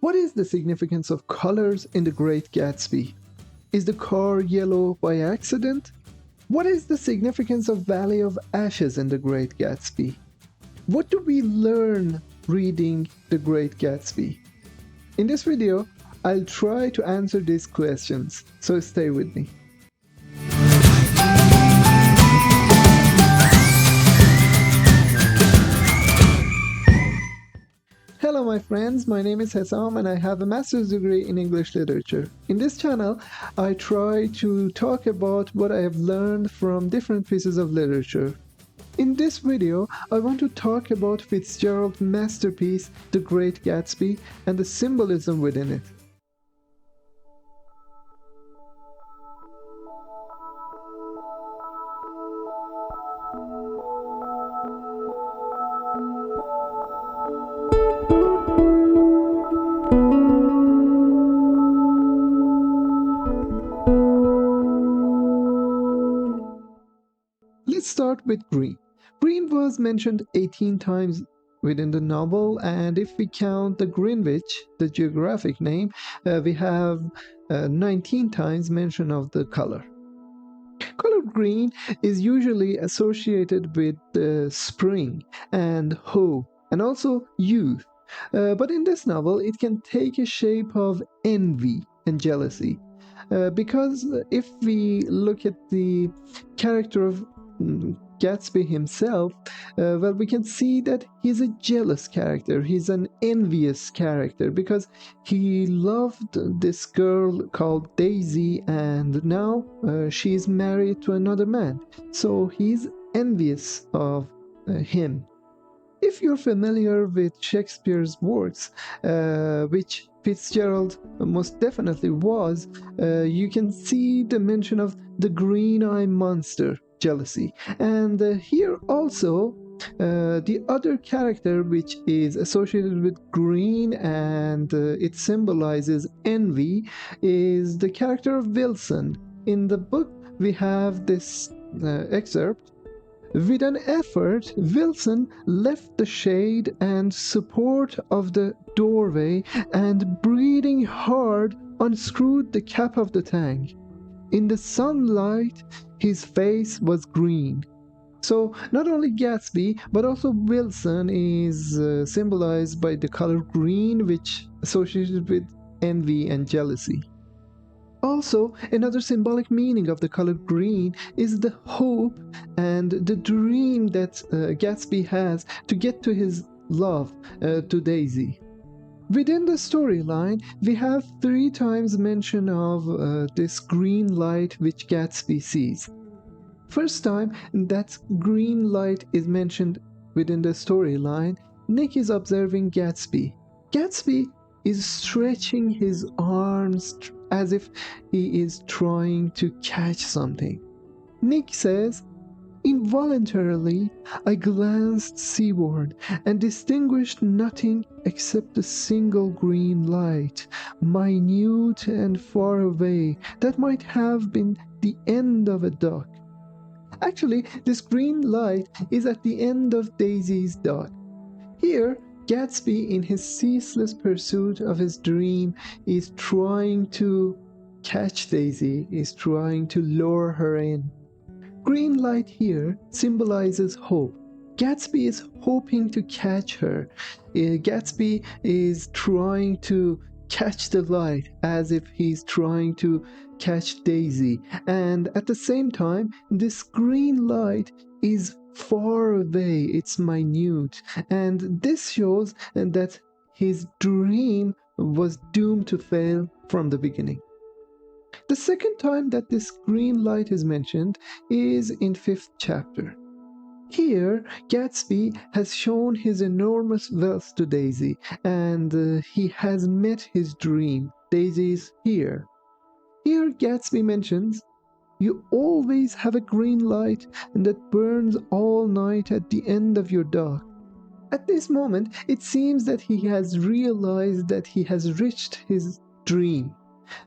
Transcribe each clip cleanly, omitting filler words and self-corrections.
What is the significance of colors in The Great Gatsby? Is the car yellow by accident? What is the significance of Valley of Ashes in The Great Gatsby? What do we learn reading The Great Gatsby? In this video, I'll try to answer these questions, so stay with me. Hello my friends, my name is Hesam and I have a master's degree in English literature. In this channel, I try to talk about what I have learned from different pieces of literature. In this video, I want to talk about Fitzgerald's masterpiece, The Great Gatsby, and the symbolism within it. Let's start with green. Green was mentioned 18 times within the novel, and if we count the Greenwich, the geographic name, we have 19 times mention of the color. Color green is usually associated with spring and hope and also youth, but in this novel it can take a shape of envy and jealousy. Because if we look at the character of Gatsby himself, well, we can see that he's a jealous character, he's an envious character, because he loved this girl called Daisy and now she's married to another man, so he's envious of him. If you're familiar with Shakespeare's works, which Fitzgerald most definitely was, you can see the mention of the green-eye monster, jealousy. And here also, the other character which is associated with green and it symbolizes envy is the character of Wilson. In the book, we have this excerpt. With an effort, Wilson left the shade and support of the doorway and, breathing hard, unscrewed the cap of the tank. In the sunlight, his face was green. So not only Gatsby, but also Wilson is symbolized by the color green, which associated with envy and jealousy. Also, another symbolic meaning of the color green is the hope and the dream that Gatsby has to get to his love, to Daisy. Within the storyline, we have 3 times mention of this green light which Gatsby sees. First time that green light is mentioned within the storyline, Nick is observing Gatsby. Gatsby is stretching his arms as if he is trying to catch something. Nick says, "Involuntarily, I glanced seaward and distinguished nothing except a single green light, minute and far away, that might have been the end of a dock." Actually, this green light is at the end of Daisy's dock. Here, Gatsby, in his ceaseless pursuit of his dream, is trying to catch Daisy, is trying to lure her in. Green light here symbolizes hope. Gatsby is hoping to catch her. Gatsby is trying to catch the light as if he's trying to catch Daisy. And at the same time, this green light is far away, it's minute, and this shows that his dream was doomed to fail from the beginning. The second time that this green light is mentioned is in 5th chapter. Here, Gatsby has shown his enormous wealth to Daisy, and he has met his dream. Daisy is here. Here, Gatsby mentions, "You always have a green light that burns all night at the end of your dock." At this moment, it seems that he has realized that he has reached his dream.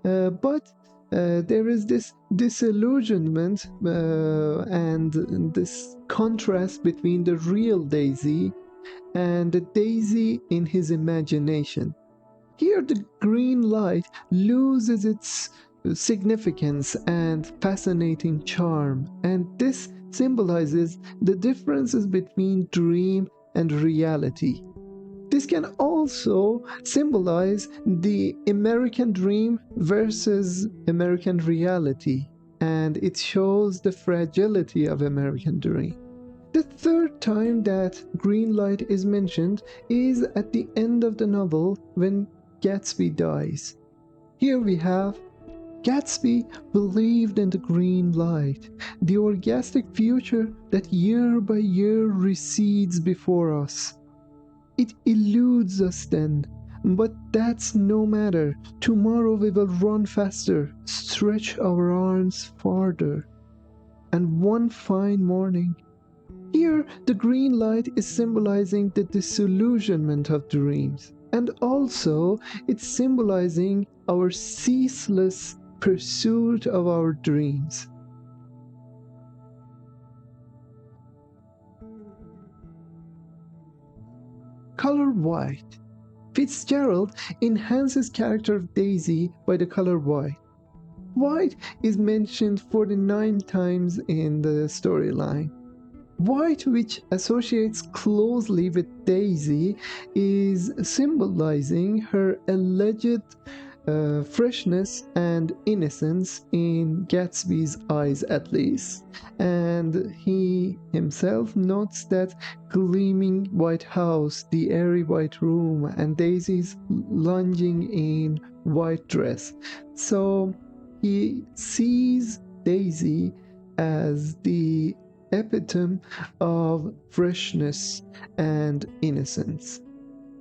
But there is this disillusionment and this contrast between the real Daisy and the Daisy in his imagination. Here, the green light loses its significance and fascinating charm, and this symbolizes the differences between dream and reality. This can also symbolize the American dream versus American reality, and it shows the fragility of American dream. The third time that green light is mentioned is at the end of the novel when Gatsby dies. Here we have Gatsby believed in the green light, the orgastic future that year by year recedes before us. It eludes us then, but that's no matter. Tomorrow we will run faster, stretch our arms farther. And one fine morning, here the green light is symbolizing the disillusionment of dreams, and also it's symbolizing our ceaseless pursuit of our dreams. Color white. Fitzgerald enhances character of Daisy by the color white. White is mentioned 49 times in the storyline. White, which associates closely with Daisy, is symbolizing her alleged freshness and innocence in Gatsby's eyes, at least. And he himself notes that gleaming white house, the airy white room, and Daisy's lunging in white dress. So he sees Daisy as the epitome of freshness and innocence.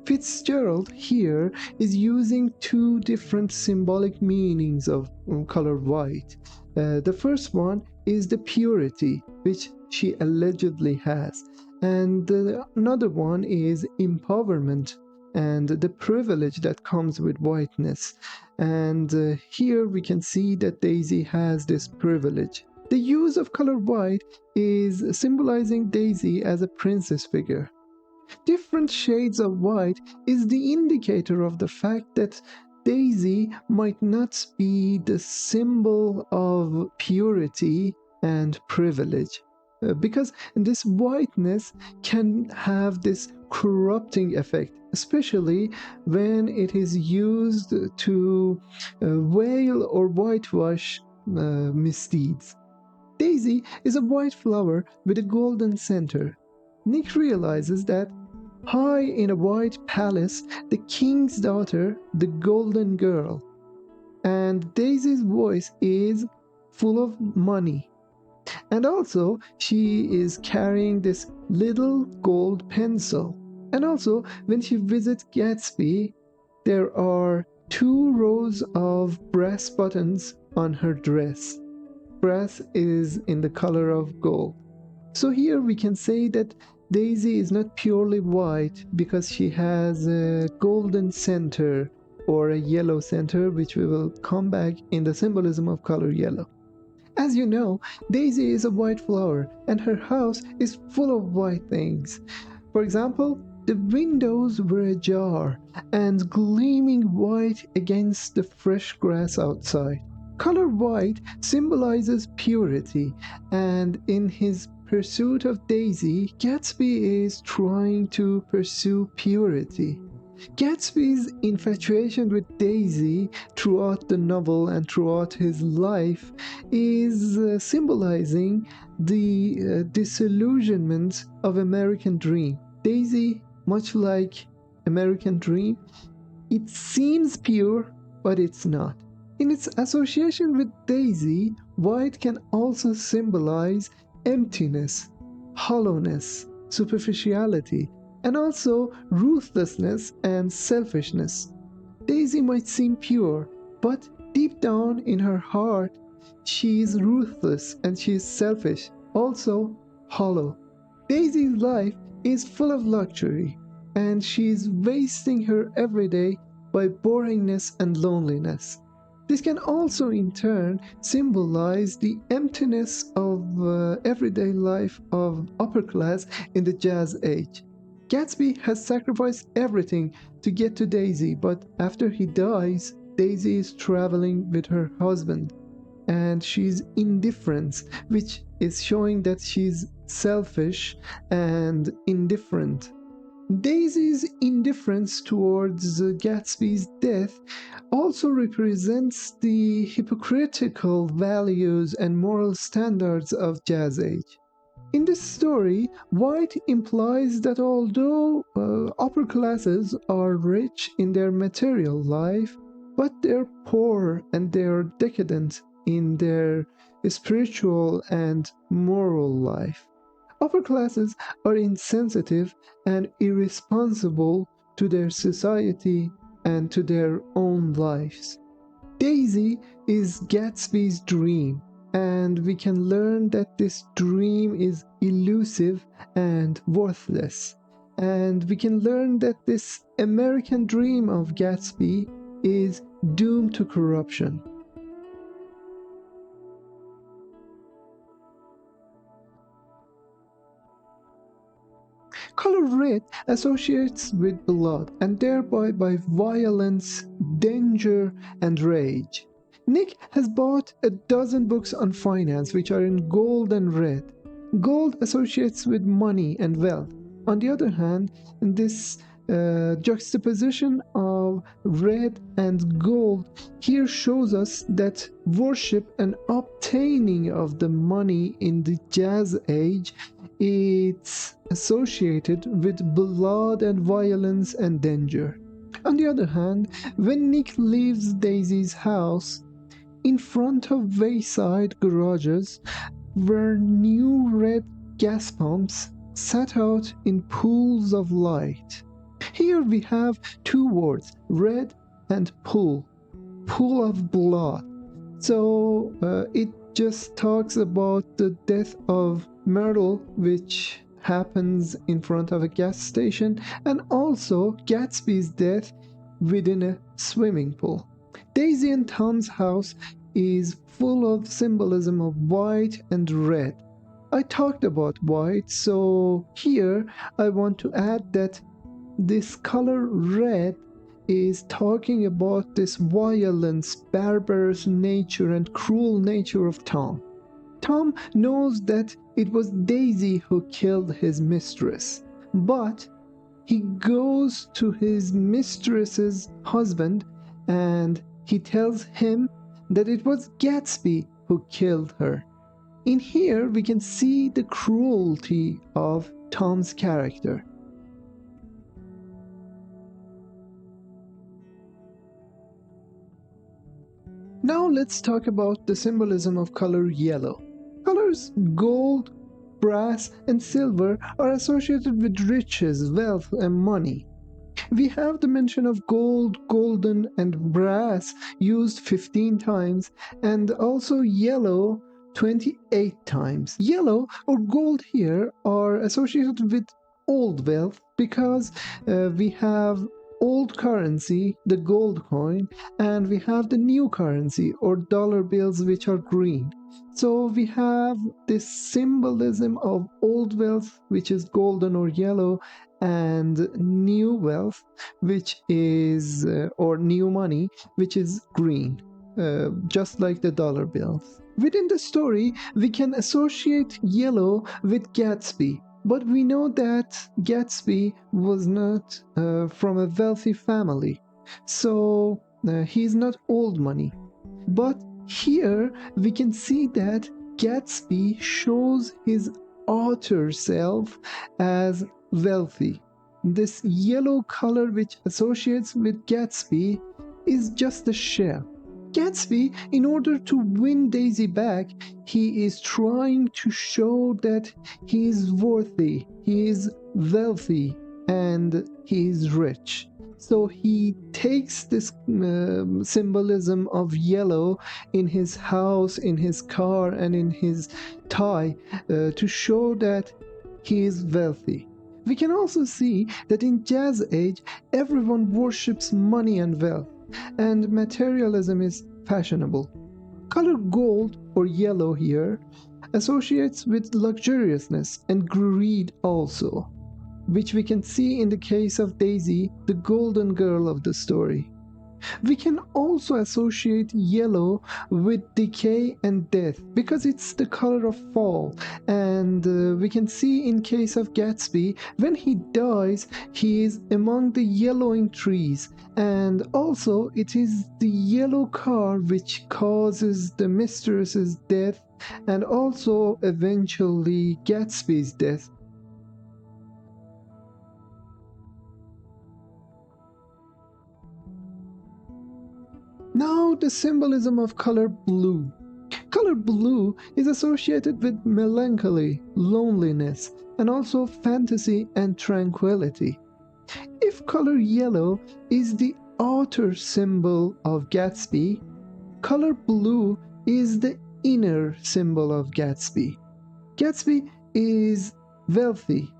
Fitzgerald here is using two different symbolic meanings of color white. The first one is the purity, which she allegedly has, and another one is empowerment and the privilege that comes with whiteness. And here we can see that Daisy has this privilege. The use of color white is symbolizing Daisy as a princess figure. Different shades of white is the indicator of the fact that Daisy might not be the symbol of purity and privilege. Because this whiteness can have this corrupting effect, especially when it is used to veil or whitewash misdeeds. Daisy is a white flower with a golden center. Nick realizes that high in a white palace, the king's daughter, the golden girl, and Daisy's voice is full of money. And also, she is carrying this little gold pencil. And also, when she visits Gatsby, there are 2 rows of brass buttons on her dress. Brass is in the color of gold. So here we can say that Daisy is not purely white because she has a golden center or a yellow center, which we will come back in the symbolism of color yellow. As you know, Daisy is a white flower and her house is full of white things. For example, the windows were ajar and gleaming white against the fresh grass outside. Color white symbolizes purity, and in his pursuit of Daisy, Gatsby is trying to pursue purity. Gatsby's infatuation with Daisy throughout the novel and throughout his life is symbolizing the disillusionment of American Dream. Daisy, much like American Dream, it seems pure, but it's not. In its association with Daisy, white can also symbolize emptiness, hollowness, superficiality, and also ruthlessness and selfishness. Daisy might seem pure, but deep down in her heart, she is ruthless and she is selfish, also hollow. Daisy's life is full of luxury, and she is wasting her everyday by boringness and loneliness. This can also in turn symbolize the emptiness of everyday life of upper class in the Jazz Age. Gatsby has sacrificed everything to get to Daisy, but after he dies, Daisy is traveling with her husband and she's indifferent, which is showing that she's selfish and indifferent. Daisy's indifference towards Gatsby's death also represents the hypocritical values and moral standards of Jazz Age. In this story, White implies that although upper classes are rich in their material life, but they're poor and they're decadent in their spiritual and moral life. Upper classes are insensitive and irresponsible to their society and to their own lives. Daisy is Gatsby's dream, and we can learn that this dream is elusive and worthless. And we can learn that this American dream of Gatsby is doomed to corruption. Color red associates with blood and thereby by violence, danger, and rage. Nick has bought a dozen books on finance which are in gold and red. Gold associates with money and wealth. On the other hand, this juxtaposition of red and gold here shows us that worship and obtaining of the money in the Jazz Age, it's associated with blood and violence and danger. On the other hand, when Nick leaves Daisy's house, in front of wayside garages were new red gas pumps set out in pools of light. Here we have two words, red and pool, pool of blood. So it just talks about the death of Myrtle, which happens in front of a gas station, and also Gatsby's death within a swimming pool. Daisy and Tom's house is full of symbolism of white and red. I talked about white, so here I want to add that this color red is talking about this violence, barbarous nature, and cruel nature of Tom. Tom knows that it was Daisy who killed his mistress, but he goes to his mistress's husband and he tells him that it was Gatsby who killed her. In here, we can see the cruelty of Tom's character. Now let's talk about the symbolism of color yellow. Colors gold, brass, and silver are associated with riches, wealth, and money. We have the mention of gold, golden, and brass used 15 times, and also yellow 28 times. Yellow or gold here are associated with old wealth because we have old currency, the gold coin, and we have the new currency or dollar bills which are green. So we have this symbolism of old wealth, which is golden or yellow, and new wealth, which is, or new money, which is green, just like the dollar bills. Within the story, we can associate yellow with Gatsby, but we know that Gatsby was not from a wealthy family, so he's not old money. But here we can see that Gatsby shows his outer self as wealthy. This yellow color which associates with Gatsby is just a shell. Gatsby, in order to win Daisy back, he is trying to show that he is worthy, he is wealthy, and he is rich. So he takes this symbolism of yellow in his house, in his car, and in his tie to show that he is wealthy. We can also see that in Jazz Age, everyone worships money and wealth, and materialism is fashionable. Color gold or yellow here associates with luxuriousness and greed also. which we can see in the case of Daisy, the golden girl of the story. We can also associate yellow with decay and death because it's the color of fall. And we can see in case of Gatsby, when he dies, he is among the yellowing trees. And also it is the yellow car which causes the mistress's death and also eventually Gatsby's death. Now, the symbolism of color blue. Color blue is associated with melancholy, loneliness, and also fantasy and tranquility. If color yellow is the outer symbol of Gatsby, color blue is the inner symbol of Gatsby. Gatsby is wealthy.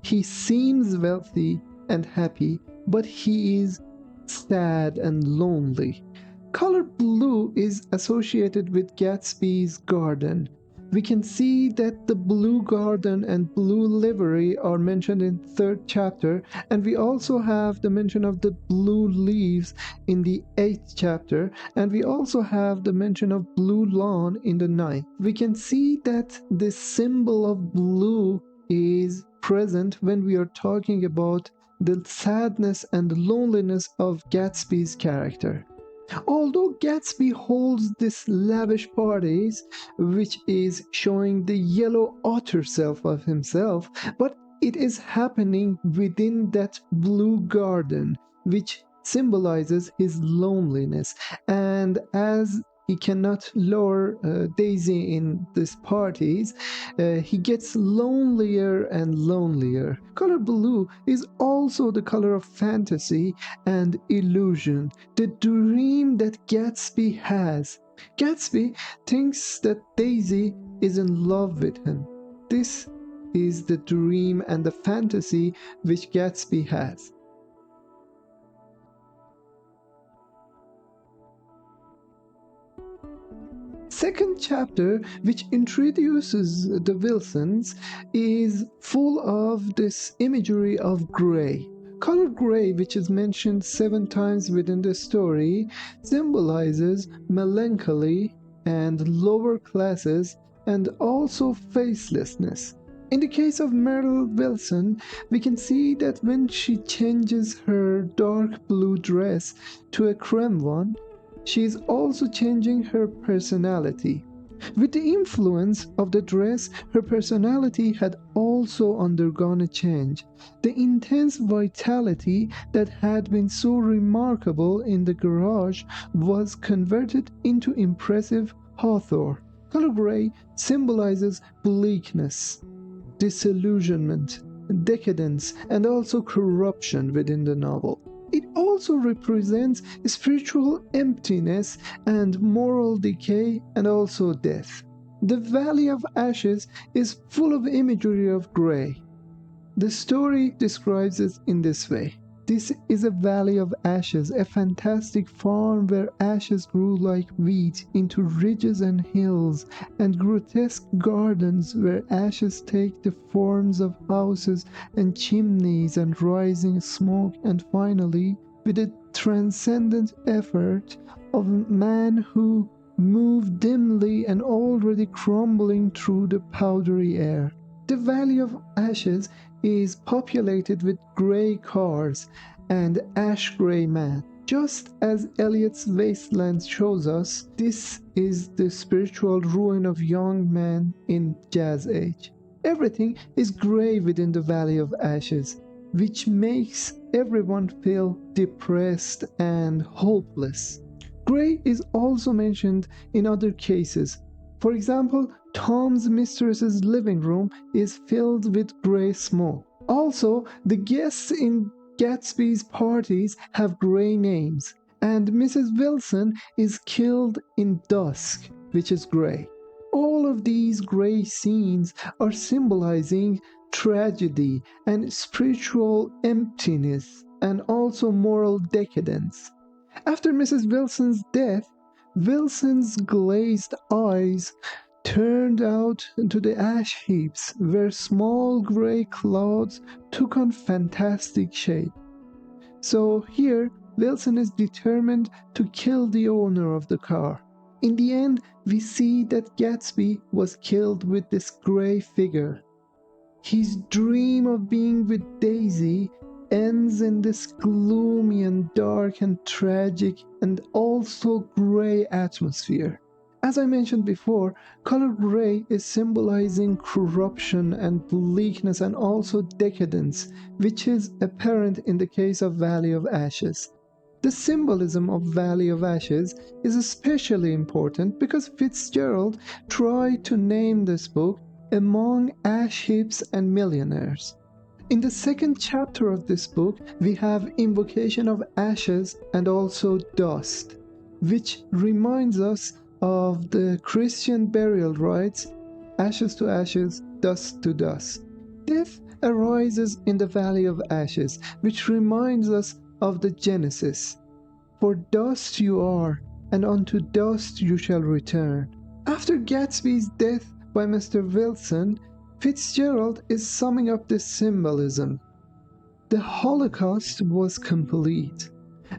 He seems wealthy and happy, but he is sad and lonely. Color blue is associated with Gatsby's garden. We can see that the blue garden and blue livery are mentioned in 3rd chapter, and we also have the mention of the blue leaves in the 8th chapter, and we also have the mention of blue lawn in the 9th. We can see that the symbol of blue is present when we are talking about the sadness and loneliness of Gatsby's character. Although Gatsby holds this lavish parties, which is showing the yellow outer self of himself, but it is happening within that blue garden, which symbolizes his loneliness. And as he cannot lure Daisy in these parties, he gets lonelier and lonelier. Color blue is also the color of fantasy and illusion, the dream that Gatsby has. Gatsby thinks that Daisy is in love with him. This is the dream and the fantasy which Gatsby has. Second chapter, which introduces the Wilsons, is full of this imagery of gray. Color gray, which is mentioned 7 times within the story, symbolizes melancholy and lower classes and also facelessness. In the case of Myrtle Wilson, we can see that when she changes her dark blue dress to a creme one, she is also changing her personality. With the influence of the dress, her personality had also undergone a change. The intense vitality that had been so remarkable in the garage was converted into impressive hawthorn. Color gray symbolizes bleakness, disillusionment, decadence, and also corruption within the novel. It also represents spiritual emptiness and moral decay and also death. The Valley of Ashes is full of imagery of gray. The story describes it in this way. This is a valley of ashes, a fantastic farm where ashes grew like wheat into ridges and hills, and grotesque gardens where ashes take the forms of houses and chimneys and rising smoke, and finally, with a transcendent effort of man who moved dimly and already crumbling through the powdery air. The Valley of Ashes is populated with grey cars and ash-grey men. Just as Eliot's Wasteland shows us, this is the spiritual ruin of young men in Jazz Age. Everything is grey within the Valley of Ashes, which makes everyone feel depressed and hopeless. Grey is also mentioned in other cases. For example, Tom's mistress's living room is filled with grey smoke. Also, the guests in Gatsby's parties have grey names, and Mrs. Wilson is killed in dusk, which is grey. All of these grey scenes are symbolizing tragedy and spiritual emptiness and also moral decadence. After Mrs. Wilson's death, Wilson's glazed eyes turned out into the ash heaps where small gray clouds took on fantastic shape. So here, Wilson is determined to kill the owner of the car. In the end, we see that Gatsby was killed with this gray figure. His dream of being with Daisy ends in this gloomy and dark and tragic and also gray atmosphere. As I mentioned before, color gray is symbolizing corruption and bleakness and also decadence, which is apparent in the case of Valley of Ashes. The symbolism of Valley of Ashes is especially important because Fitzgerald tried to name this book Among Ash Heaps and Millionaires. In the second chapter of this book, we have invocation of ashes and also dust, which reminds us of the Christian burial rites, ashes to ashes, dust to dust. Death arises in the Valley of Ashes, which reminds us of the Genesis. For dust you are, and unto dust you shall return. After Gatsby's death by Mr. Wilson, Fitzgerald is summing up this symbolism. The Holocaust was complete.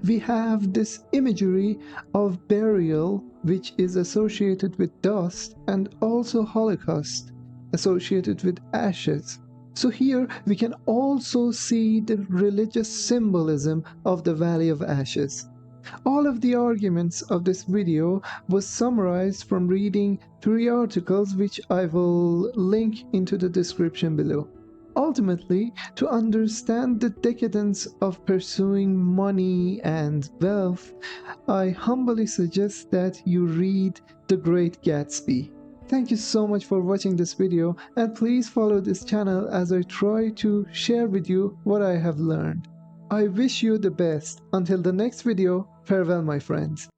We have this imagery of burial, which is associated with dust, and also Holocaust, associated with ashes. So here we can also see the religious symbolism of the Valley of Ashes. All of the arguments of this video was summarized from reading 3 articles which I will link into the description below. Ultimately, to understand the decadence of pursuing money and wealth, I humbly suggest that you read The Great Gatsby. Thank you so much for watching this video, and please follow this channel as I try to share with you what I have learned. I wish you the best. Until the next video, farewell my friends.